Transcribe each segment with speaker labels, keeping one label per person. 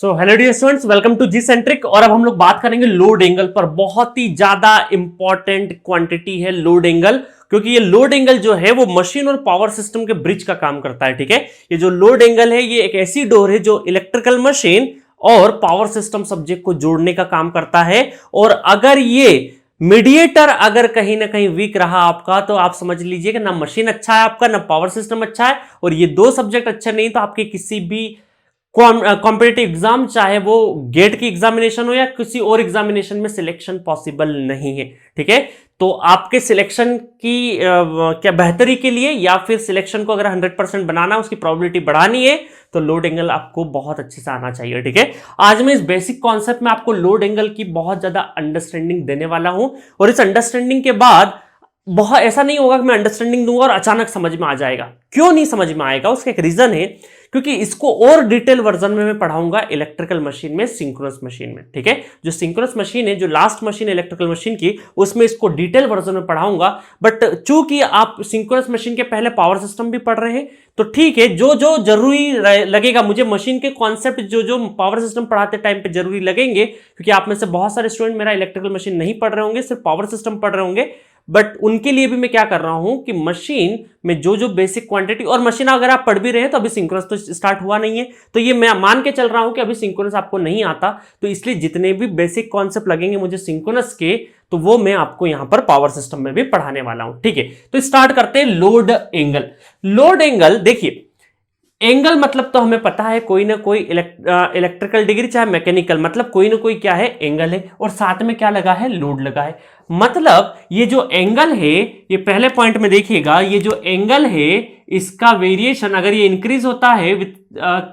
Speaker 1: So hello dear students, welcome to G centric. और अब हम लोग बात करेंगे लोड एंगल पर। बहुत ही ज्यादा इंपॉर्टेंट क्वांटिटी है लोड एंगल, क्योंकि ये लोड एंगल जो है वो मशीन और पावर सिस्टम के ब्रिज का काम करता है। ठीक है, ये जो लोड एंगल है ये एक ऐसी डोर है जो इलेक्ट्रिकल मशीन और पावर सिस्टम सब्जेक्ट को जोड़ने का काम करता है। और अगर ये मीडिएटर अगर कहीं ना कहीं वीक रहा आपका, तो आप समझ लीजिए कि ना मशीन अच्छा है आपका, ना पावर सिस्टम अच्छा है, और ये दो सब्जेक्ट अच्छे नहीं तो आपके किसी भी कॉम्पिटिटिव एग्जाम, चाहे वो गेट की एग्जामिनेशन हो या किसी और एग्जामिनेशन में सिलेक्शन पॉसिबल नहीं है। ठीक है, तो आपके सिलेक्शन की क्या बेहतरी के लिए या फिर सिलेक्शन को अगर 100% बनाना, उसकी प्रोबेबिलिटी बढ़ानी है, तो लोड एंगल आपको बहुत अच्छे से आना चाहिए। ठीक है, आज मैं इस बेसिक कॉन्सेप्ट में आपको लोड एंगल की बहुत ज्यादा अंडरस्टैंडिंग देने वाला हूं। और इस अंडरस्टैंडिंग के बाद बहुत ऐसा नहीं होगा कि मैं अंडरस्टैंडिंग दूंगा और अचानक समझ में आ जाएगा। क्यों नहीं समझ में आएगा, उसका एक रीजन है, क्योंकि इसको और डिटेल वर्जन में मैं पढ़ाऊंगा इलेक्ट्रिकल मशीन में, सिंक्रोनस मशीन में। ठीक है, जो सिंक्रोनस मशीन है, जो लास्ट मशीन है इलेक्ट्रिकल मशीन की, उसमें इसको डिटेल वर्जन में पढ़ाऊंगा। बट चूंकि आप सिंक्रोनस मशीन के पहले पावर सिस्टम भी पढ़ रहे हैं, तो ठीक है, जो जो जरूरी लगेगा मुझे, मशीन के कॉन्सेप्ट जो जो पावर सिस्टम पढ़ाते टाइम पे जरूरी लगेंगे, क्योंकि आप में से बहुत सारे स्टूडेंट मेरा इलेक्ट्रिकल मशीन नहीं पढ़ रहे होंगे, सिर्फ पावर सिस्टम पढ़ रहे होंगे। बट उनके लिए भी मैं क्या कर रहा हूं कि मशीन में जो जो बेसिक क्वांटिटी, और मशीन अगर आप पढ़ भी रहे हैं तो अभी सिंक्रोनस तो स्टार्ट हुआ नहीं है, तो ये मैं मान के चल रहा हूं कि अभी सिंक्रोनस आपको नहीं आता, तो इसलिए जितने भी बेसिक कॉन्सेप्ट लगेंगे मुझे सिंक्रोनस के, तो वो मैं आपको यहां पर पावर सिस्टम में भी पढ़ाने वाला हूं। ठीक है, तो स्टार्ट करते हैं लोड एंगल। लोड एंगल देखिए, एंगल मतलब तो हमें पता है कोई ना कोई इलेक्ट्रिकल डिग्री चाहे मैकेनिकल, मतलब कोई ना कोई क्या है एंगल है, और साथ में क्या लगा है, लोड लगा है। मतलब ये जो एंगल है, ये पहले पॉइंट में देखिएगा, ये जो एंगल है इसका वेरिएशन अगर ये इंक्रीज होता है विथ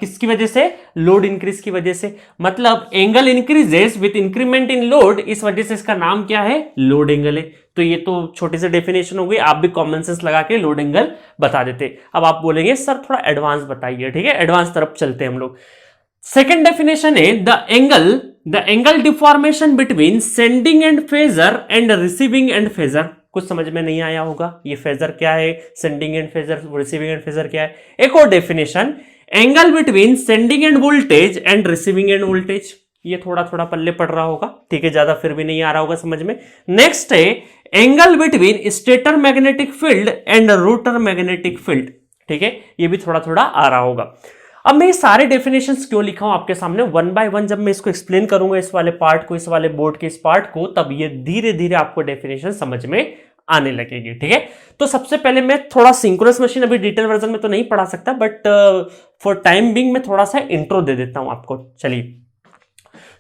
Speaker 1: किसकी वजह से, लोड इंक्रीज की वजह से, मतलब angle increases with increment in load, इस वजह से इसका नाम क्या है, लोड एंगल है। तो ये तो छोटी सी डेफिनेशन हो गई, आप भी कॉमन सेंस लगा के लोड एंगल बता देते। अब आप बोलेंगे सर थोड़ा एडवांस बताइए। ठीक है, एडवांस तरफ चलते हैं हम लोग। सेकेंड डेफिनेशन है the angle deformation between sending end phasor and receiving end phasor. कुछ समझ में नहीं आया होगा, ये फेजर क्या है, sending end phasor, receiving end phasor क्या है। एक और definition, angle between sending end voltage and receiving end voltage. ये थोड़ा थोड़ा पल्ले पड़ रहा होगा, ठीक है, ज्यादा फिर भी नहीं आ रहा होगा समझ में। नेक्स्ट है angle between stator magnetic field and rotor magnetic field. ठीक है, ये भी थोड़ा थोड़ा आ रहा होगा। अब मैं ये सारे डेफिनेशंस क्यों लिखा हूं आपके सामने, वन बाय वन जब मैं इसको एक्सप्लेन करूंगा, इस वाले पार्ट को, इस वाले बोर्ड के इस पार्ट को, तब ये धीरे धीरे आपको डेफिनेशन समझ में आने लगेगी। ठीक है, तो सबसे पहले मैं थोड़ा सिंक्रोनस मशीन अभी डिटेल वर्जन में तो नहीं पढ़ा सकता, बट फॉर टाइम बिंग मैं थोड़ा सा इंट्रो दे देता हूं आपको। चलिए,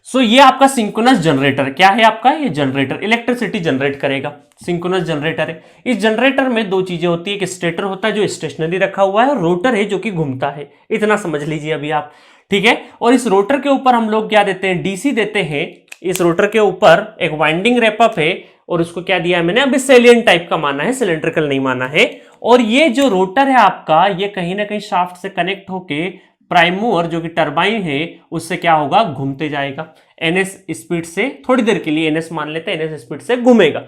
Speaker 1: सो ये आपका सिंक्रोनस जनरेटर क्या है, आपका ये जनरेटर इलेक्ट्रिसिटी जनरेट करेगा, सिंक्रोनस जनरेटर है। इस जनरेटर में दो चीजें होती है, एक स्टेटर होता है जो स्टेशनरी रखा हुआ है, और रोटर है जो कि घूमता है। इतना समझ लीजिए अभी आप। ठीक है, और इस रोटर के ऊपर हम लोग क्या देते हैं, डीसी देते हैं। इस रोटर के ऊपर एक वाइंडिंग रैपअप है, और उसको क्या दिया है मैंने, अभी सेलियन टाइप का माना है, सिलेंड्रिकल नहीं माना है। और ये जो रोटर है आपका, ये कहीं ना कहीं शाफ्ट से कनेक्ट होके प्राइम मूवर जो कि टरबाइन है उससे क्या होगा, घूमते जाएगा एनएस स्पीड से, थोड़ी देर के लिए एनएस मान लेते हैं, एनएस स्पीड से घूमेगा।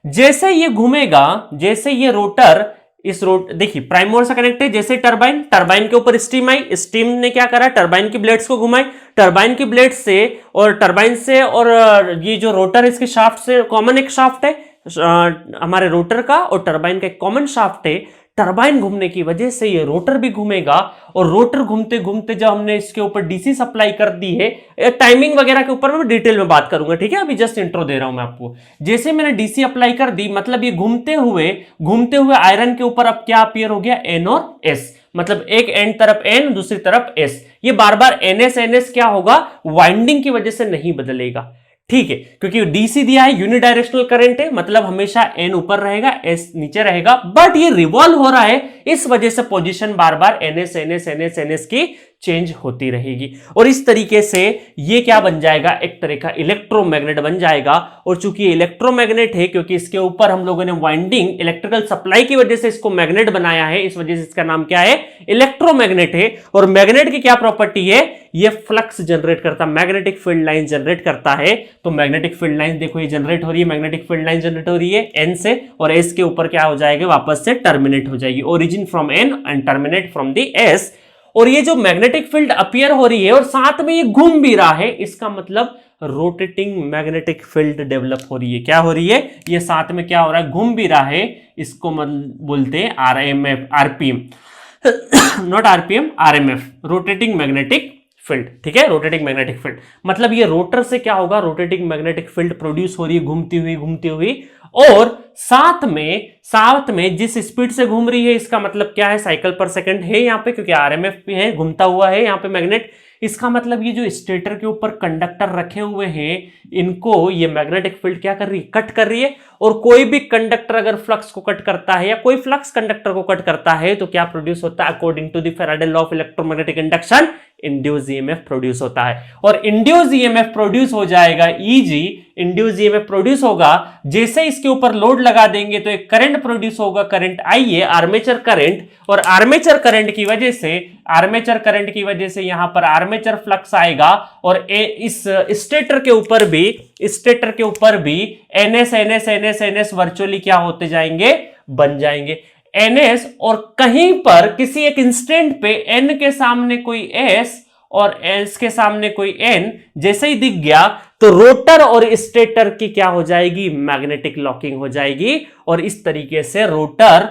Speaker 1: जैसे ये घूमेगा, जैसे ये रोटर, इस देखिए प्राइम मूवर से कनेक्ट है, जैसे टरबाइन के ऊपर स्टीम आई, स्टीम ने क्या करा, टरबाइन की ब्लेड्स को घुमाई, टरबाइन की ब्लेड से और टरबाइन से, और ये जो रोटर है इसके शाफ्ट से, कॉमन एक शाफ्ट है हमारे रोटर का, और टरबाइन का एक कॉमन शाफ्ट है। टरबाइन घूमने की वजह से ये रोटर भी घूमेगा, और रोटर घूमते घूमते जब हमने इसके ऊपर डीसी सप्लाई कर दी है, टाइमिंग वगैरह के ऊपर मैं डिटेल में बात करूंगा। ठीक है, अभी जस्ट इंट्रो दे रहा हूं मैं आपको। जैसे मैंने डीसी अप्लाई कर दी, मतलब ये घूमते हुए आयरन के ऊपर अब क्या अपीयर हो गया, एन और एस, मतलब एक एंड तरफ एन, दूसरी तरफ एस। ये बार बार एनएस क्या होगा, वाइंडिंग की वजह से नहीं बदलेगा। ठीक है, क्योंकि डीसी दिया है, यूनिडायरेक्शनल करंट है, मतलब हमेशा एन ऊपर रहेगा, एस नीचे रहेगा, बट ये रिवॉल्व हो रहा है, इस वजह से पोजीशन बार बार एनएस की चेंज होती रहेगी। और इस तरीके से ये क्या बन जाएगा, एक तरह का इलेक्ट्रोमैग्नेट बन जाएगा। और चूंकि ये इलेक्ट्रोमैग्नेट है, क्योंकि इसके ऊपर हम लोगों ने वाइंडिंग इलेक्ट्रिकल सप्लाई की वजह से इसको मैग्नेट बनाया है, इस वजह से इसका नाम क्या है, इलेक्ट्रोमैग्नेट है। और मैग्नेट की क्या प्रॉपर्टी है, ये फ्लक्स जनरेट करता है, मैग्नेटिक फील्ड लाइन जनरेट करता है। तो मैग्नेटिक फील्ड लाइन देखो ये जनरेट हो रही है, मैग्नेटिक फील्ड लाइन जनरेट हो रही है एन से, और एस के ऊपर क्या हो जाएगा, वापस से टर्मिनेट हो जाएगी, origin from N and terminate from the S. और ये जो मैग्नेटिक फील्ड अपीयर हो रही है और साथ में ये घूम भी रहा है, इसका मतलब रोटेटिंग मैग्नेटिक फील्ड डेवलप हो रही है। क्या हो रही है? ये साथ में क्या हो रहा है? घूम भी रहा है। इसको बोलते हैं RMF, RPM, not RPM, RMF, rotating magnetic field. ठीक है, रोटेटिंग मैग्नेटिक फील्ड मतलब ये रोटर से क्या होगा? रोटेटिंग मैग्नेटिक फील्ड प्रोड्यूस हो रही है, घूमती हुई और साथ में जिस स्पीड से घूम रही है, इसका मतलब क्या है? साइकिल पर सेकंड है यहाँ पे, क्योंकि आरएमएफ भी है, घूमता हुआ है यहाँ पे मैग्नेट। इसका मतलब ये जो स्टेटर के ऊपर कंडक्टर रखे हुए हैं, इनको ये मैग्नेटिक फील्ड क्या कर रही है? कट कर रही है। और कोई भी कंडक्टर अगर फ्लक्स को कट करता है या कोई फ्लक्स कंडक्टर को कट करता है तो क्या प्रोड्यूस होता है? According to the Faraday law of electromagnetic induction, induce EMF produce होता है। और इंड्यूस ईएमएफ प्रोड्यूस हो जाएगा ईजी, इंड्यूस ईएमएफ प्रोड्यूस होगा जैसे इसके ऊपर लोड लगा देंगे तो एक करंट प्रोड्यूस होगा, करंट आई है, आर्मेचर करंट। और आर्मेचर करंट की वजह से यहां पर आर्मेचर फ्लक्स आएगा और इस स्टेटर के ऊपर भी एनएस वर्चुअली क्या होते जाएंगे? बन जाएंगे एनएस। और कहीं पर किसी एक इंस्टेंट पे एन के सामने कोई एस और एस के सामने कोई एन जैसे ही दिख गया तो रोटर और स्टेटर की क्या हो जाएगी? मैग्नेटिक लॉकिंग हो जाएगी। और इस तरीके से रोटर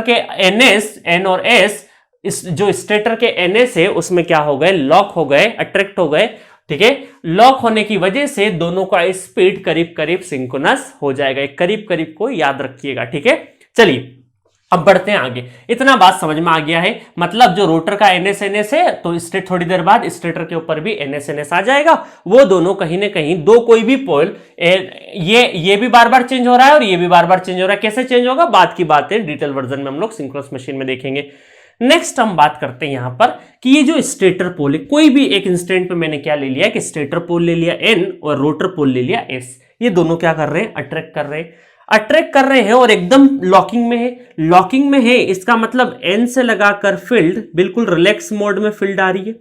Speaker 1: के एनएस, एन और एस, जो स्टेटर के एनएस है उसमें क्या हो गए? लॉक हो गए, अट्रैक्ट हो गए। ठीक है, लॉक होने की वजह से दोनों का स्पीड करीब करीब सिंक्रोनस हो जाएगा। करीब करीब को याद रखिएगा। ठीक है, चलिए अब बढ़ते हैं आगे। इतना बात समझ में आ गया है, मतलब जो रोटर का एनएस है तो थोड़ी देर बाद स्टेटर के ऊपर भी एनएस आ जाएगा। वो दोनों कहीं ना कहीं दो कोई भी पोल, ये भी बार बार चेंज हो रहा है और ये भी बार बार चेंज हो रहा है। कैसे चेंज होगा? बात की बात है, डिटेल वर्जन में हम लोग सिंक्रोनस मशीन में देखेंगे। नेक्स्ट हम बात करते हैं यहां पर कि ये जो स्टेटर पोल है, कोई भी एक इंस्टेंट पे मैंने क्या ले लिया कि स्टेटर पोल ले लिया एन और रोटर पोल ले लिया एस। ये दोनों क्या कर रहे हैं? अट्रैक्ट कर रहे हैं और एकदम लॉकिंग में है। इसका मतलब एन से लगाकर फील्ड बिल्कुल रिलैक्स मोड में फील्ड आ रही है,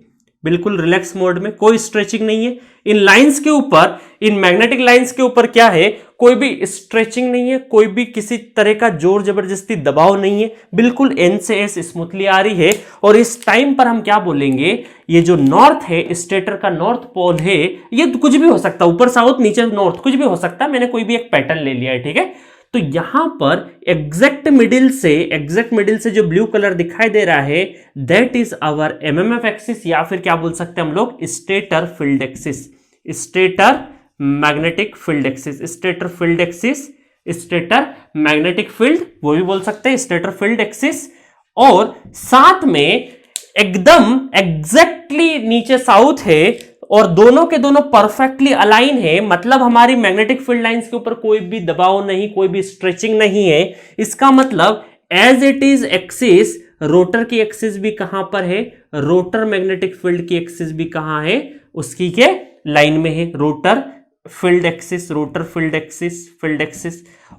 Speaker 1: बिल्कुल रिलैक्स मोड में, कोई स्ट्रेचिंग नहीं है। इन लाइंस के ऊपर, इन मैग्नेटिक लाइंस के ऊपर क्या है? कोई भी स्ट्रेचिंग नहीं है, कोई भी किसी तरह का जोर जबरदस्ती दबाव नहीं है, बिल्कुल एन से एस स्मूथली आ रही है। और इस टाइम पर हम क्या बोलेंगे? ये जो नॉर्थ है, स्टेटर का नॉर्थ पोल है, ये कुछ भी हो सकता है, ऊपर साउथ नीचे नॉर्थ, कुछ भी हो सकता है। मैंने कोई भी एक पैटर्न ले लिया है। ठीक है, तो यहां पर एग्जैक्ट मिडिल से जो ब्लू कलर दिखाई दे रहा है, that is our MMF axis, या फिर क्या बोल सकते हैं हम लोग? Stator field axis, stator magnetic field axis, stator magnetic field, वो भी बोल सकते हैं स्टेटर फील्ड एक्सिस। और साथ में एकदम एग्जैक्टली नीचे साउथ है और दोनों के दोनों परफेक्टली अलाइन है, मतलब हमारी मैग्नेटिक फील्ड लाइंस के ऊपर कोई भी दबाव नहीं, कोई भी स्ट्रेचिंग नहीं है। इसका मतलब as it is axis, rotor की एक्सिस भी कहां पर है? रोटर मैग्नेटिक फील्ड की एक्सिस भी कहां है? उसकी के लाइन में है, रोटर फील्ड एक्सिस।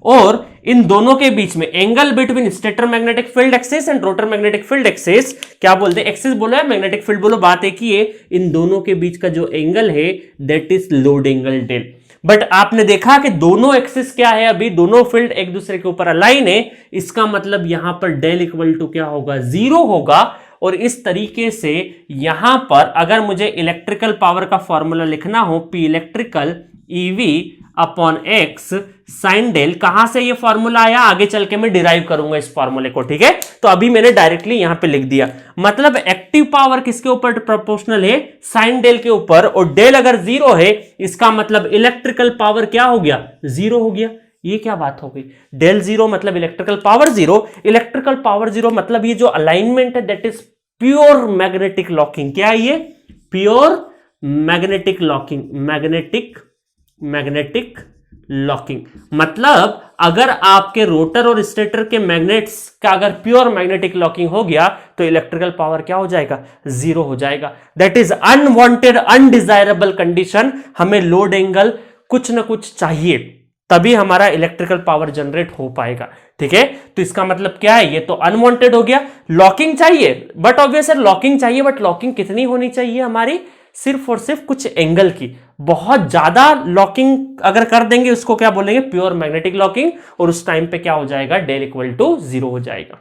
Speaker 1: और इन दोनों के बीच में angle between stator magnetic field axis and rotor magnetic field axis, क्या बोलते हैं? एक्सिस बोलो या मैग्नेटिक फील्ड बोलो, बात एक ही है। इन दोनों के बीच का जो एंगल है that is load angle del. But आपने देखा कि दोनों एक्सिस क्या है? अभी दोनों फील्ड एक दूसरे के ऊपर अलाइन है। इसका मतलब यहां पर डेल इक्वल टू क्या होगा? 0 होगा। और इस तरीके से यहां पर अगर मुझे इलेक्ट्रिकल पावर का फॉर्मूला लिखना हो, P electrical EV upon X sine del, कहां से ये फॉर्मूला आया? आगे चल के मैं डिराइव करूंगा इस फॉर्मूले को। ठीक है, तो अभी मैंने डायरेक्टली यहां पे लिख दिया। मतलब एक्टिव पावर किसके ऊपर प्रोपोर्शनल है? साइन डेल के ऊपर। और डेल अगर 0 है, इसका मतलब इलेक्ट्रिकल पावर क्या हो गया? 0 हो गया। ये क्या बात हो गई? डेल 0 मतलब इलेक्ट्रिकल पावर 0, इलेक्ट्रिकल पावर 0 मतलब ये जो अलाइनमेंट है that is pure magnetic locking. क्या है ये? Pure magnetic locking, magnetic locking. मतलब अगर आपके रोटर और स्टेटर के मैग्नेट्स का अगर प्योर मैग्नेटिक लॉकिंग हो गया तो इलेक्ट्रिकल पावर क्या हो जाएगा? 0 हो जाएगा। That is unwanted, undesirable condition. हमें लोड एंगल कुछ ना कुछ चाहिए, तभी हमारा इलेक्ट्रिकल पावर जनरेट हो पाएगा। ठीक है, तो इसका मतलब क्या है? ये तो अनवांटेड हो गया। लॉकिंग चाहिए, बट ऑब्वियस लॉकिंग चाहिए, बट लॉकिंग कितनी होनी चाहिए हमारी? सिर्फ और सिर्फ कुछ एंगल की। बहुत ज्यादा लॉकिंग अगर कर देंगे उसको क्या बोलेंगे? Pure magnetic locking. और उस टाइम पे क्या हो जाएगा? डेल इक्वल टू 0 हो जाएगा।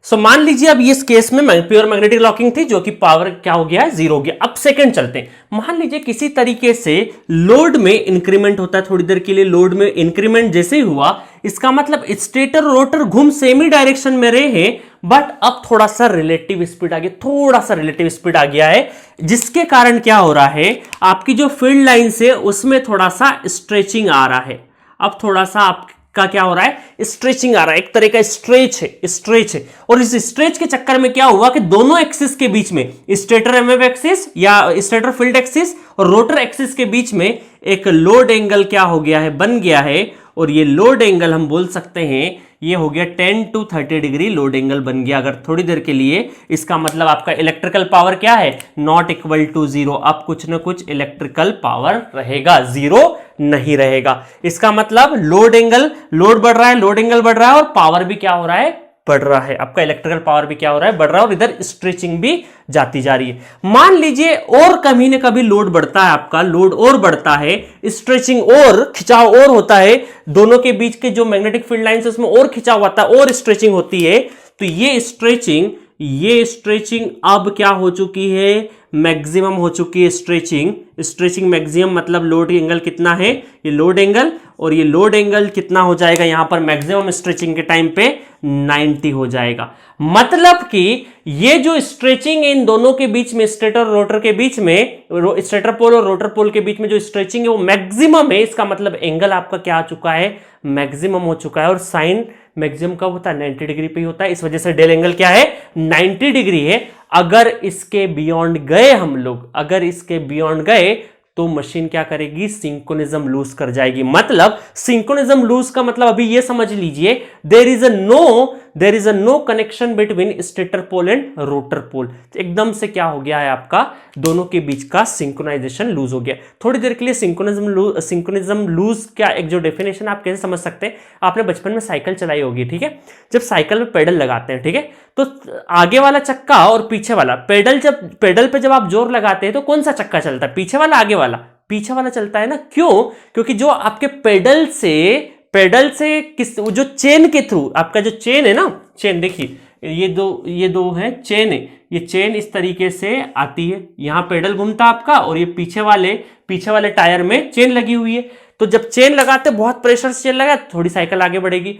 Speaker 1: सो मान लीजिए अब इस केस में प्योर मैग्नेटिक लॉकिंग थी, जो कि पावर क्या हो गया है, 0 हो गया। अब सेकंड चलते हैं। मान लीजिए किसी तरीके से लोड में इंक्रीमेंट होता है, थोड़ी देर के लिए लोड में इंक्रीमेंट जैसे ही हुआ, इसका मतलब स्टेटर रोटर घूम सेम ही डायरेक्शन में रहे हैं, बट अब थोड़ा सा रिलेटिव स्पीड आ गया, थोड़ा सा रिलेटिव स्पीड आ गया है, जिसके कारण क्या हो रहा है, आपकी जो फील्ड लाइन से उसमें थोड़ा सा स्ट्रेचिंग आ रहा है। अब थोड़ा सा आपका क्या हो रहा है, स्ट्रेचिंग आ रहा है, एक तरह का स्ट्रेच है। और इस स्ट्रेच के चक्कर में क्या हुआ कि दोनों एक्सिस के बीच में, स्टेटर एमएफ एक्सिस या स्टेटर फील्ड एक्सिस और रोटर एक्सिस के बीच में एक लोड एंगल क्या हो गया है, बन गया है। और ये लोड एंगल हम बोल सकते हैं ये हो गया 10 to 30 डिग्री लोड एंगल बन गया अगर थोड़ी देर के लिए। इसका मतलब आपका इलेक्ट्रिकल पावर क्या है, नॉट इक्वल टू 0। अब कुछ ना कुछ इलेक्ट्रिकल पावर रहेगा, 0 नहीं रहेगा। इसका मतलब लोड एंगल, लोड बढ़ रहा है, लोड एंगल बढ़ रहा है, और पावर भी क्या हो रहा है, बढ़ रहा है। आपका इलेक्ट्रिकल पावर भी क्या हो रहा है, बढ़ रहा है, और इधर स्ट्रेचिंग भी जाती जा रही है। मान लीजिए और कभी न कभी लोड बढ़ता है, आपका लोड और बढ़ता है, स्ट्रेचिंग और खिंचाव और होता है, दोनों के बीच के जो मैग्नेटिक फील्ड लाइन है उसमें और खिंचाव होता है और स्ट्रेचिंग होती है। तो ये स्ट्रेचिंग अब क्या हो चुकी है, मैक्सिमम हो चुकी है स्ट्रेचिंग मैक्सिमम। मतलब लोड एंगल कितना है, ये लोड एंगल, और ये लोड एंगल कितना हो जाएगा यहां पर मैक्सिमम स्ट्रेचिंग के टाइम पे 90 हो जाएगा। मतलब कि ये जो स्ट्रेचिंग इन दोनों के बीच में, स्टेटर और रोटर के बीच में, स्टेटर पोल और रोटर पोल के बीच में जो स्ट्रेचिंग है वो मैक्सिमम है। इसका मतलब एंगल आपका क्या आ चुका है, मैक्सिमम हो चुका है। और साइन मैक्सिमम कब होता है, 90 डिग्री पे ही होता है। इस वजह से डेल एंगल क्या है, 90 डिग्री है। अगर इसके बियॉन्ड गए हम लोग, अगर इसके बियॉन्ड गए तो मशीन क्या करेगी, सिंक्रोनिज्म लूज कर जाएगी। मतलब सिंक्रोनिज्म लूज का मतलब अभी ये समझ लीजिए, there is a no connection between stator pole and rotor pole. एकदम से क्या हो गया है, आपका दोनों के बीच का सिंक्रोनाइजेशन लूज हो गया। थोड़ी देर के लिए सिंक्रोनिज्म लूज क्या, एक जो डेफिनेशन आप कैसे समझ सकते हैं, आपने बचपन में साइकिल चलाई होगी, ठीक है। जब साइकिल में पेडल लगाते हैं, ठीक है, तो आगे वाला चक्का और पीछे वाला पेडल पे जब आप जोर लगाते हैं तो कौन सा चक्का चलता है, पीछे वाला आगे वाला, पीछे वाला चलता है ना। क्यों, क्योंकि जो आपके पेडल से किस, जो चेन के थ्रू, आपका जो चेन है ना, चेन देखिए, ये दो है चेन है, ये चेन इस तरीके से आती है, यहां पेडल घूमता आपका, और ये पीछे वाले टायर में चेन लगी हुई है। तो जब चेन लगाते, बहुत प्रेशर से चेन लगा, थोड़ी साइकिल आगे बढ़ेगी।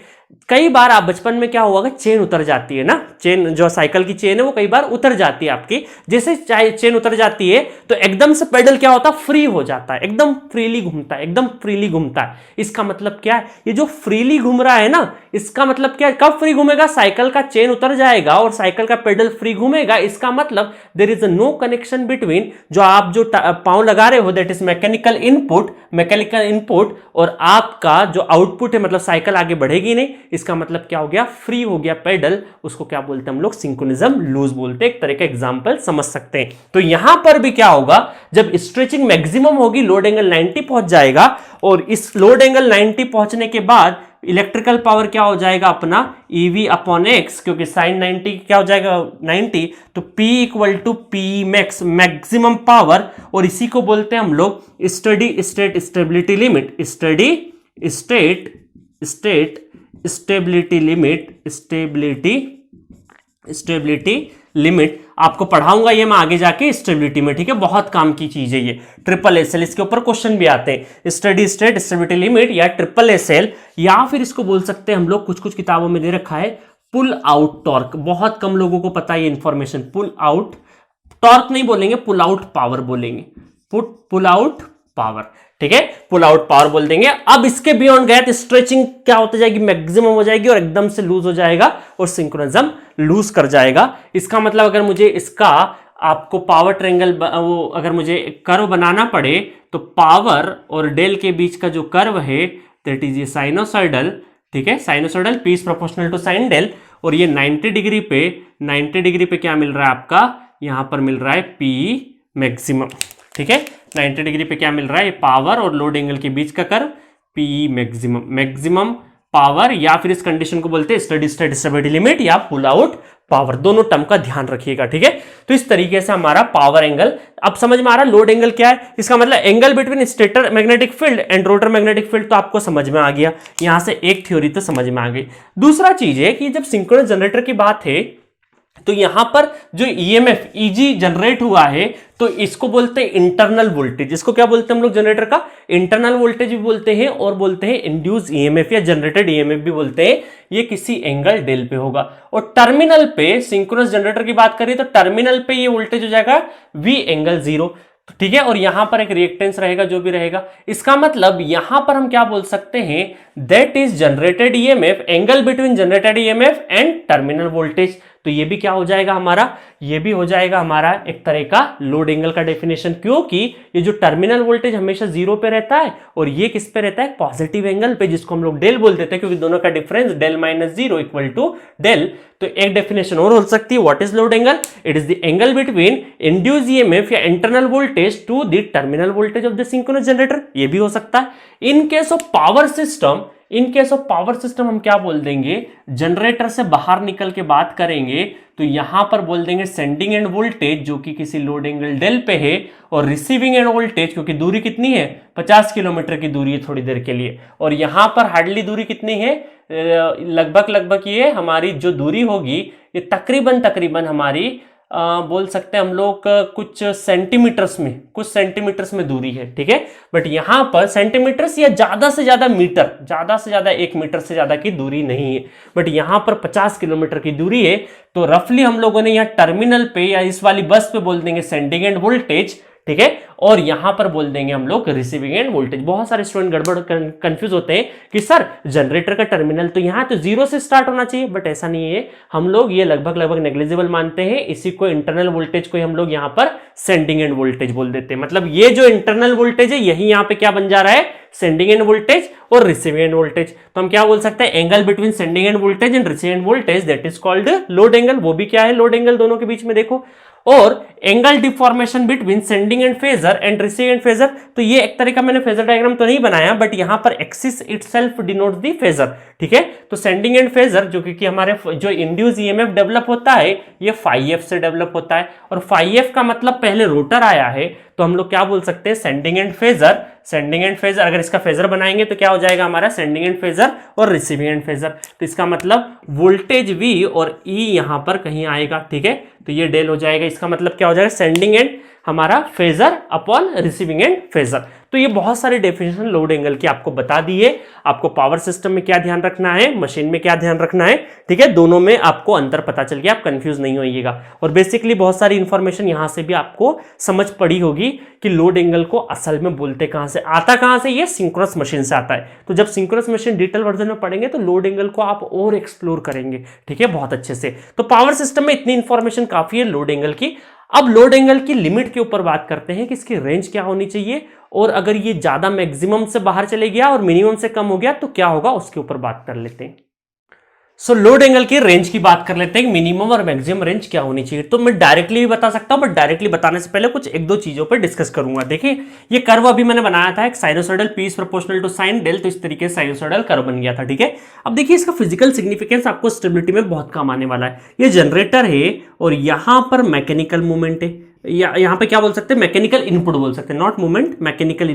Speaker 1: कई बार आप बचपन में क्या हुआ, चेन उतर जाती है ना, चेन जो साइकिल की चेन है वो कई बार उतर जाती है आपकी। जैसे चेन उतर जाती है तो एकदम से पेडल क्या होता है, फ्री हो जाता है, एकदम फ्रीली घूमता है। इसका मतलब क्या है, ये जो फ्रीली घूम रहा है ना, इसका मतलब क्या है, कब फ्री घूमेगा, साइकिल का चेन उतर जाएगा और साइकिल का पेडल फ्री घूमेगा। इसका मतलब there is no connection between, जो आप जो पांव लगा रहे हो, दैट इज मैकेनिकल इनपुट, और आपका जो आउटपुट है, मतलब साइकिल आगे बढ़ेगी नहीं। इसका मतलब क्या हो गया, फ्री हो गया पेडल। उसको क्या बोलते हैं हम लोग, सिंक्रोनिज्म लूज बोलते हैं। एक तरह का एग्जांपल समझ सकते हैं। तो यहां पर भी क्या होगा, जब स्ट्रेचिंग मैक्सिमम होगी, लोड एंगल 90 पहुंच जाएगा, और इस लोड एंगल 90 पहुंचने के बाद इलेक्ट्रिकल पावर क्या हो जाएगा अपना, EV अपॉन एक्स, क्योंकि साइन 90 क्या हो जाएगा 90, तो P equal to P max, maximum power. और इसी को बोलते हैं हम लोग steady state stability limit, stability limit आपको पढ़ाऊंगा ये मैं आगे जाके स्टेबिलिटी में, ठीक है। बहुत काम की चीज है ये, SSL, इसके ऊपर क्वेश्चन भी आते हैं, स्टेडी स्टेट स्टेबिलिटी लिमिट या SSL, या फिर इसको बोल सकते हैं हम लोग, कुछ किताबों में दे रखा है पुल आउट टॉर्क। बहुत कम लोगों को पता है ये इंफॉर्मेशन। पुल आउट टॉर्क नहीं बोलेंगे, पुल आउट पावर बोलेंगे, पुल आउट पावर, ठीक है, पुल आउट पावर बोल देंगे। अब इसके बियॉन्ड गए तो स्ट्रेचिंग क्या होती जाएगी, मैक्सिमम हो जाएगी, और एकदम से लूज हो जाएगा और सिंक्रोनिज्म लूज कर जाएगा। इसका मतलब अगर मुझे इसका आपको पावर ट्रायंगल, वो अगर मुझे कर्व बनाना पड़े, तो पावर और डेल के बीच का जो कर्व है, दैट इज ये साइनोसॉइडल, ठीक है, sinusoidal, P is proportional to sine del. और ये 90 डिग्री पे क्या मिल रहा है आपका, यहां पर मिल रहा है P मैक्सिमम, ठीक है। 90 डिग्री पे क्या मिल रहा है, पावर और लोड एंगल के बीच का कर्व P मैक्सिमम पावर, या फिर इस कंडीशन को बोलते हैं स्टेडी स्टेट स्टेबिलिटी लिमिट या पुल आउट पावर, दोनों टर्म का ध्यान रखिएगा, ठीक है। तो इस तरीके से हमारा पावर एंगल, अब समझ में आ रहा है लोड एंगल क्या है, इसका मतलब angle between stator magnetic field and rotor magnetic field, तो आपको समझ में आ गया, यहां से एक थ्योरी तो समझ में आ गई। दूसरा चीज है कि जब सिंक्रोनस जनरेटर की बात है तो यहां पर जो ईएमएफ ईजी जनरेट हुआ है तो इसको बोलते हैं इंटरनल वोल्टेज, इसको क्या बोलते हैं हम लोग जनरेटर का इंटरनल वोल्टेज भी बोलते हैं और बोलते हैं इंड्यूस ईएमएफ या जनरेटेड ईएमएफ भी बोलते हैं। ये किसी एंगल डेल पे होगा और टर्मिनल पे सिंक्रोनस जनरेटर की बात करें तो टर्मिनल पे ये वोल्टेज हो जाएगा V एंगल 0, ठीक है। और यहां पर एक रिएक्टेंस रहेगा जो भी रहेगा, इसका मतलब यहां पर हम क्या बोल सकते हैं, that is generated EMF, angle between generated EMF and terminal voltage. तो ये भी क्या हो जाएगा हमारा, ये भी हो जाएगा हमारा एक तरह का लोड एंगल का डेफिनेशन, क्योंकि ये जो टर्मिनल वोल्टेज हमेशा 0 पे रहता है और ये किस पे रहता है, पॉजिटिव एंगल पे, जिसको हम लोग डेल बोल देते हैं क्योंकि दोनों का difference del minus 0 equal to del. तो एक डेफिनेशन और हो सकती है, what is load angle, it is the angle between induce EMF या internal voltage to the terminal voltage of the synchronous generator, ये भी हो सकता है। In case of power system, in case of power system हम क्या बोल देंगे, जनरेटर से बाहर निकल के बात करेंगे तो यहां पर बोल देंगे सेंडिंग एंड वोल्टेज जो कि किसी लोड एंगल डेल पे है, और रिसीविंग एंड वोल्टेज क्योंकि दूरी कितनी है 50 किलोमीटर की दूरी है थोड़ी देर के लिए, और यहां पर हार्डली दूरी कितनी है, लगभग ये हमारी जो दूरी होगी ये तकरीबन हमारी बोल सकते हैं हम लोग कुछ सेंटीमीटर्स में दूरी है, ठीक है। बट यहां पर सेंटीमीटर्स या ज्यादा से ज्यादा मीटर, ज्यादा से ज्यादा 1 मीटर से ज्यादा की दूरी नहीं है, बट यहां पर 50 किलोमीटर की दूरी है। तो रफली हम लोगों ने यहाँ टर्मिनल पे या इस वाली बस पे बोल देंगे सेंडिंग एंड वोल्टेज, ठीक है, और यहां पर बोल देंगे हम लोग रिसीविंग एंड वोल्टेज। बहुत सारे स्टूडेंट गड़बड़ कंफ्यूज होते हैं कि सर जनरेटर का टर्मिनल तो यहां तो 0 से स्टार्ट होना चाहिए, बट ऐसा नहीं है, हम लोग ये लगभग नेग्लिजिबल मानते हैं, इसी को इंटरनल वोल्टेज को हम लोग यहां पर सेंडिंग एंड वोल्टेज बोल देते हैं। मतलब ये जो इंटरनल वोल्टेज है यही यहां पे क्या बन जा रहा है, सेंडिंग एंड वोल्टेज और रिसीविंग एंड वोल्टेज। तो हम क्या बोल सकते हैं, angle between sending end voltage and receiving end voltage, that is called load angle. वो भी क्या है, लोड एंगल दोनों के बीच में देखो। और angle deformation between sending end phasor and receiving end phasor, तो ये एक तरह का मैंने फेजर डायग्राम तो नहीं बनाया, बट यहां पर axis itself denotes the phasor, ठीक है। तो सेंडिंग एंड फेजर जो कि हमारे जो इंड्यूस ईएमएफ डेवलप होता है ये φf से डेवलप होता है, और φf का मतलब पहले रोटर आया है, तो हम लोग क्या बोल सकते हैं, sending end phasor. Sending end phasor अगर इसका फेजर बनाएंगे तो क्या हो जाएगा हमारा, सेंडिंग एंड फेजर और रिसीविंग एंड फेजर। तो इसका मतलब वोल्टेज V और E यहां पर कहीं आएगा, ठीक है। तो ये डेल हो जाएगा, इसका मतलब क्या हो जाएगा, सेंडिंग एंड हमारा phasor upon receiving end phasor. तो ये बहुत सारे डेफिनेशन लोड एंगल की आपको बता दी है। आपको पावर सिस्टम में क्या ध्यान रखना है, मशीन में क्या ध्यान रखना है, ठीक है, दोनों में आपको अंतर पता चल गया, आप कंफ्यूज नहीं होइएगा। और बेसिकली बहुत सारी इंफॉर्मेशन यहां से भी आपको समझ पड़ी होगी कि लोड एंगल को असल में बोलते कहां से, आता कहां से, ये सिंक्रोनस मशीन से आता है। तो जब सिंक्रोनस मशीन डिटेल वर्जन में पढ़ेंगे तो लोड एंगल को आप और एक्सप्लोर करेंगे, ठीक है, बहुत अच्छे से। तो पावर सिस्टम में इतनी इंफॉर्मेशन काफी है लोड एंगल की। अब लोड एंगल की लिमिट के ऊपर बात करते हैं कि इसकी रेंज क्या होनी चाहिए, और अगर ये ज्यादा मैक्सिमम से बाहर चले गया और मिनिमम से कम हो गया तो क्या होगा, उसके ऊपर बात कर लेते हैं। सो लोड एंगल की रेंज की बात कर लेते हैं, मिनिमम और मैक्सिमम रेंज क्या होनी चाहिए। तो मैं डायरेक्टली भी बता सकता हूं, बट डायरेक्टली बताने से पहले कुछ एक दो चीजों पर डिस्कस करूंगा। देखिए ये कर्व अभी मैंने बनाया था, एक sinusoidal P is proportional to sine del, तो इस तरीके से साइनोसॉइडल कर्व बन गया था, ठीक है। अब देखिए इसका फिजिकल सिग्निफिकेंस आपको स्टेबिलिटी में बहुत काम आने वाला है। ये जनरेटर है और यहां पर मैकेनिकल मूवमेंट है, यहां पे क्या बोल सकते हैं, मैकेनिकल इनपुट बोल सकते हैं, not movement, mechanical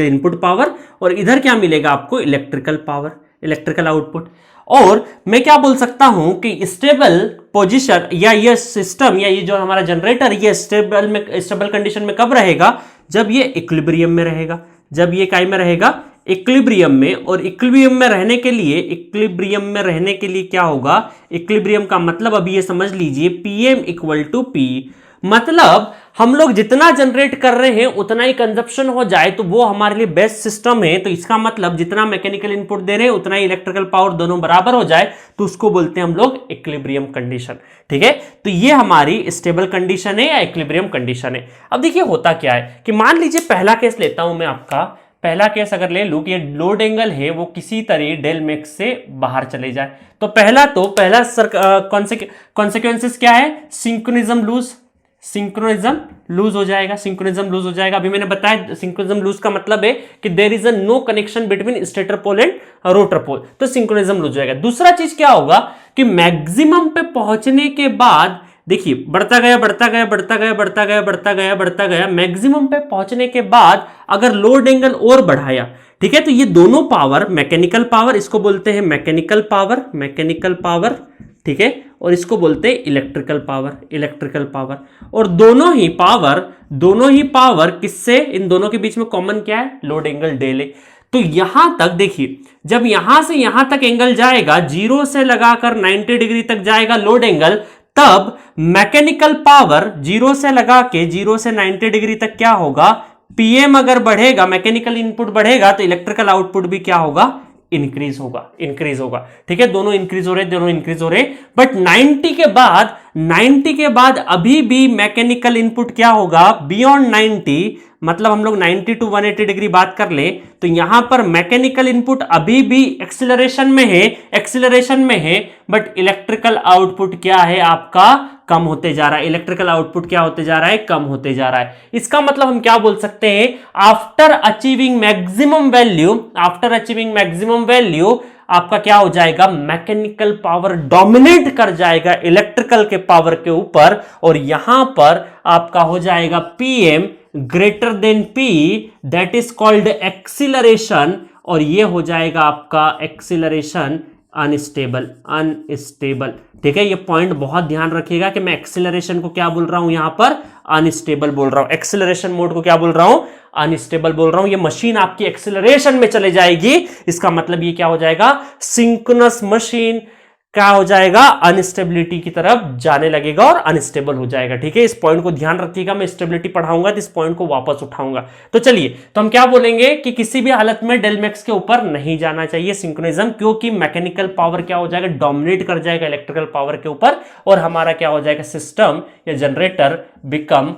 Speaker 1: input power, और इधर क्या मिलेगा आपको, इलेक्ट्रिकल पावर, इलेक्ट्रिकल आउटपुट। और मैं क्या बोल सकता हूं कि स्टेबल पोजीशन या ये सिस्टम या ये जो हमारा जनरेटर ये स्टेबल कंडीशन में कब रहेगा, जब ये इक्विलिब्रियम में रहेगा, जब ये काय में रहेगा, इक्विलिब्रियम में। और इक्विलिब्रियम में रहने के लिए क्या होगा, इक्विलिब्रियम का मतलब अभी ये समझ लीजिए Pm इक्वल टू P, मतलब हम लोग जितना जनरेट कर रहे हैं उतना ही कंजप्शन हो जाए तो वो हमारे लिए बेस्ट सिस्टम है। तो इसका मतलब जितना मैकेनिकल इनपुट दे रहे हैं उतना ही इलेक्ट्रिकल पावर दोनों बराबर हो जाए, तो उसको बोलते हैं हम लोग इक्विलिब्रियम कंडीशन, ठीक है। तो ये हमारी स्टेबल कंडीशन है या इक्विलिब्रियम कंडीशन है। अब देखिए होता क्या है कि मान लीजिए पहला केस लेता हूं मैं, आपका पहला केस अगर ले लूं कि ये लोड एंगल है वो किसी तरह डेल मैक्स से बाहर चले जाए, तो पहला कॉन्सिक्वेंसेस क्या है, सिंक्रोनिज्म लूज हो जाएगा। अभी मैंने बताया सिंक्रोनिज्म लूज का मतलब है कि there is a no connection between stator pole and rotor pole, तो सिंक्रोनिज्म लूज हो जाएगा। दूसरा चीज क्या होगा, कि मैक्सिमम पे पहुंचने के बाद देखिए बढ़ता गया बढ़ता गया बढ़ता गया बढ़ता गया बढ़ता गया बढ़ता गया, मैक्सिमम पे पहुंचने के बाद अगर लोड एंगल और बढ़ाया, ठीक है, तो ये दोनों पावर, मैकेनिकल पावर, इसको बोलते हैं मैकेनिकल पावर, मैकेनिकल पावर, ठीक है, और इसको बोलते हैं इलेक्ट्रिकल पावर, इलेक्ट्रिकल पावर। और दोनों ही पावर किससे, इन दोनों के बीच में कॉमन क्या है, लोड एंगल डेल है। तो यहां तक देखिए, जब यहां से यहां तक एंगल जाएगा, 0 से लगाकर 90 डिग्री तक जाएगा लोड एंगल, तब मैकेनिकल पावर 0 से लगा के 0 से 90 डिग्री तक क्या होगा, पीएम अगर बढ़ेगा, मैकेनिकल इनपुट बढ़ेगा, तो इलेक्ट्रिकल आउटपुट भी क्या होगा, इंक्रीज होगा, ठीक है, दोनों इंक्रीज हो रहे, बट 90 के बाद अभी भी मैकेनिकल इनपुट क्या होगा, बियॉन्ड 90, मतलब हम लोग 90 टू 180 डिग्री बात कर ले, तो यहां पर मैकेनिकल इनपुट अभी भी एक्सीलरेशन में है, बट इलेक्ट्रिकल आउटपुट क्या है आपका, कम होते जा रहा है, इलेक्ट्रिकल आउटपुट क्या होते जा रहा है, कम होते जा रहा है। इसका मतलब हम क्या बोल सकते हैं, आफ्टर अचीविंग मैक्सिमम वैल्यू आपका क्या हो जाएगा, मैकेनिकल पावर डोमिनेट कर जाएगा इलेक्ट्रिकल के पावर के ऊपर, और यहां पर आपका हो जाएगा PM greater than P, that is called acceleration, और ये हो जाएगा आपका एक्सीलरेशन अनस्टेबल, ठीक है। ये पॉइंट बहुत ध्यान रखिएगा कि मैं एक्सीलरेशन को क्या बोल रहा हूं, यहां पर अनस्टेबल बोल रहा हूं, एक्सीलरेशन मोड को क्या बोल रहा हूं, अनस्टेबल बोल रहा हूं। ये मशीन आपकी एक्सीलरेशन में चले जाएगी, इसका मतलब ये क्या हो जाएगा, सिंक्रोनस मशीन क्या हो जाएगा, अनस्टेबिलिटी की तरफ जाने लगेगा और अनस्टेबल हो जाएगा, ठीक है। इस पॉइंट को ध्यान रखिएगा, मैं स्टेबिलिटी पढ़ाऊंगा तो इस पॉइंट को वापस उठाऊंगा। तो चलिए, तो हम क्या बोलेंगे कि किसी भी हालत में डेल मैक्स के ऊपर नहीं जाना चाहिए सिंक्रोनिज्म, क्योंकि मैकेनिकल पावर क्या हो जाएगा, डोमिनेट कर जाएगा इलेक्ट्रिकल पावर के ऊपर, और हमारा क्या हो जाएगा, सिस्टम या जनरेटर बिकम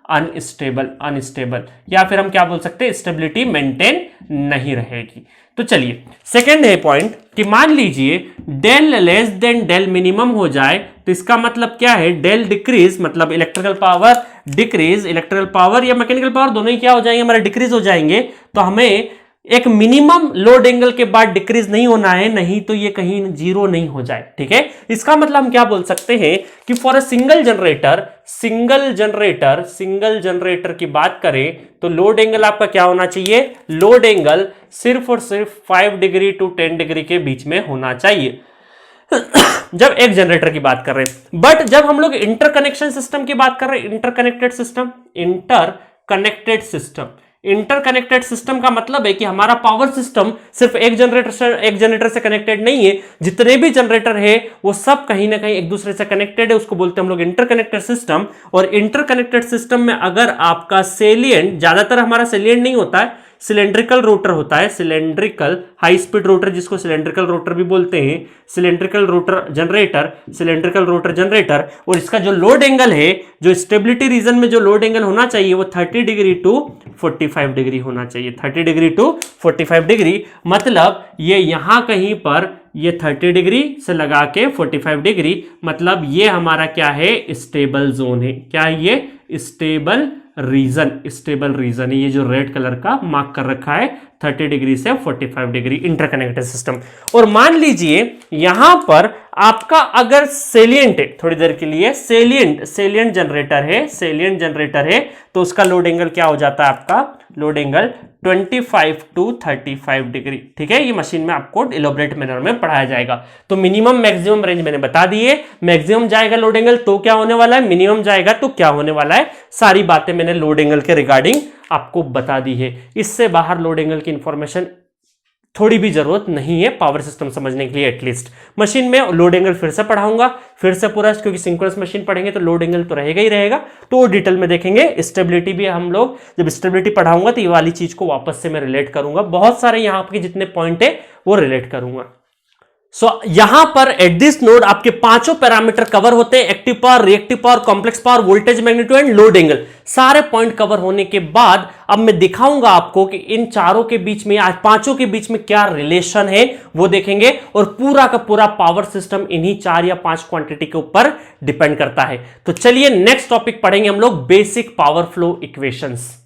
Speaker 1: अनस्टेबल, या फिर हम क्या बोल सकते हैं, स्टेबिलिटी मेंटेन नहीं रहेगी। तो चलिए, सेकंड है पॉइंट कि मान लीजिए del less than del minimum हो जाए, तो इसका मतलब क्या है, डेल डिक्रीज, मतलब electrical power decrease, electrical power या मैकेनिकल पावर दोनों ही क्या हो जाएंगे, हमारे डिक्रीज हो जाएंगे। तो हमें एक मिनिमम लोड एंगल के बाद डिक्रीज नहीं होना है, नहीं तो ये कहीं 0 नहीं हो जाए, ठीक है। इसका मतलब हम क्या बोल सकते हैं कि फॉर अ सिंगल जनरेटर की बात करें तो लोड एंगल आपका क्या होना चाहिए, लोड एंगल सिर्फ और सिर्फ 5 डिग्री टू 10 डिग्री के बीच में होना चाहिए जब एक जनरेटर की बात कर रहे हैं। बट जब हम लोग इंटरकनेक्शन सिस्टम की बात कर रहे हैं, इंटरकनेक्टेड सिस्टम का मतलब है कि हमारा पावर सिस्टम सिर्फ एक जनरेटर से कनेक्टेड नहीं है, जितने भी जनरेटर है वो सब कहीं ना कहीं एक दूसरे से कनेक्टेड है, उसको बोलते हैं हम लोग इंटरकनेक्टेड सिस्टम। और इंटरकनेक्टेड सिस्टम में अगर आपका सेलिएंट, ज्यादातर हमारा सेलिएंट नहीं होता है, सिलेंड्रिकल रोटर होता है, सिलेंड्रिकल हाई स्पीड रोटर, जिसको सिलेंड्रिकल रोटर भी बोलते हैं, सिलेंड्रिकल रोटर जनरेटर, और इसका जो लोड एंगल है, जो स्टेबिलिटी रीजन में जो लोड एंगल होना चाहिए वो 30 डिग्री टू 45 डिग्री होना चाहिए, 30 डिग्री टू 45 डिग्री, मतलब ये यहां कहीं पर ये 30 डिग्री से लगा के 45 डिग्री, मतलब ये हमारा क्या है, स्टेबल जोन है। क्या है ये, स्टेबल रीजन है, ये जो रेड कलर का मार्क कर रखा है 30 डिग्री से 45 डिग्री इंटरकनेक्टेड सिस्टम। और मान लीजिए यहां पर आपका अगर सेलिएंट है, थोड़ी देर के लिए सेलिएंट जनरेटर है, तो उसका लोड एंगल क्या हो जाता है, आपका लोड एंगल 25 टू 35 डिग्री, ठीक है। ये मशीन में आपको इलैबोरेट मैनर में पढ़ाया जाएगा। तो मिनिमम मैक्सिमम रेंज मैंने बता दी है, मैक्सिमम जाएगा लोड एंगल तो क्या होने वाला है, मिनिमम जाएगा तो क्या होने वाला है, सारी बातें मैंने लोड एंगल के रिगार्डिंग आपको बता दी है। इससे बाहर लोड एंगल की इंफॉर्मेशन थोड़ी भी जरूरत नहीं है पावर सिस्टम समझने के लिए। एटलीस्ट मशीन में लोड एंगल फिर से पढ़ाऊंगा, फिर से पूरा, क्योंकि सिंक्रोनस मशीन पढ़ेंगे तो लोड एंगल तो रहेगा ही रहेगा, तो वो डिटेल में देखेंगे। स्टेबिलिटी भी हम लोग जब स्टेबिलिटी पढ़ाऊंगा तो ये वाली चीज को वापस से मैं रिलेट करूंगा, बहुत सारे यहाँ के जितने पॉइंट है वो रिलेट करूंगा। यहां पर एट दिस नोड आपके पांचों पैरामीटर कवर होते हैं, active power, reactive power, complex power, voltage magnitude and load angle. सारे पॉइंट कवर होने के बाद अब मैं दिखाऊंगा आपको कि इन चारों के बीच में, आज पांचों के बीच में क्या रिलेशन है वो देखेंगे, और पूरा का पूरा पावर सिस्टम इन्हीं 4 या 5 क्वांटिटी के ऊपर डिपेंड करता है। तो चलिए नेक्स्ट टॉपिक पढ़ेंगे हम लोग, बेसिक पावर फ्लो इक्वेशंस।